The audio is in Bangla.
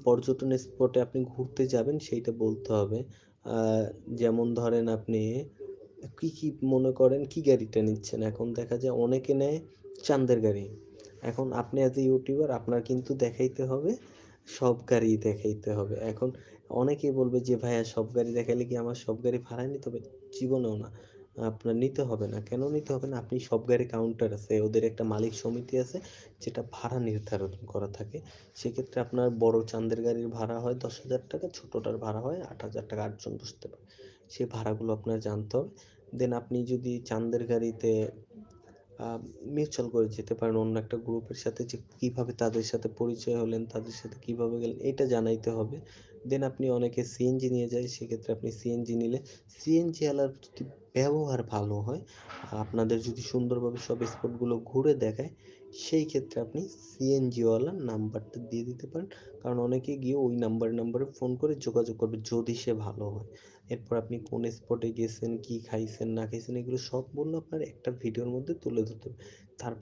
পর্যটন স্পটে আপনি ঘুরতে যাবেন সেইটা বলতে হবে। আ যেমন ধরেন আপনি কি মনে করেন কি গাড়িটা নিচ্ছেন? এখন দেখা যায় অনেকে নেয় চান্দের গাড়ি। এখন আপনি এজ এ ইউটিউবার আপনার কিন্তু দেখাইতে হবে, সব গাড়ি দেখাইতে হবে। এখন অনেকেই বলবে যে, "ভাইয়া সব গাড়ি দেখাইলে কি আমার সব গাড়ি ভাড়ায় নিতে হবে?" জীবনেও না। আপনার নিতে হবে না। কেন নিতে হবে না? আপনি সব গাড়ি কাউন্টার আছে। ওদের একটা মালিক সমিতি আছে যেটা ভাড়া নির্ধারণ করা থাকে। সেক্ষেত্রে আপনার বড় চান্দের গাড়ির ভাড়া হয় ৳১০,০০০, ছোটটার ভাড়া হয় ৳৮,০০০, ৮ জন বসতে পারে। সেই ভাড়াগুলো আপনার জানতে হবে। দেন আপনি যদি চান্দের গাড়িতে আ মিউচুয়াল করে যেতে পারেন অন্য একটা গ্রুপের সাথে যে কিভাবে তাদের সাথে পরিচয় হলেন, তাদের সাথে কিভাবে গেলেন এটা জানাইতে হবে। দেন আপনি অনেকে সিএনজি নিয়ে যায়, সেক্ষেত্রে আপনি সিএনজি নিলে সিএনজি আলার যদি ব্যবহার ভালো হয়, আপনাদের যদি সুন্দরভাবে সব স্পটগুলো ঘুরে দেখায়, সেই ক্ষেত্রে আপনি সিএনজি ওয়ালার নাম্বারটা দিয়ে দিতে পারেন। কারণ অনেকে গিয়ে ওই নাম্বারে ফোন করে যোগাযোগ করবে যদি সে ভালো হয়। এরপর আপনি কোন স্পটে গেছেন, কি খাইছেন না খাইছেন এগুলো সব বলল আপনার একটা ভিডিওর মধ্যে তুলে ধরতে হবে। তারপর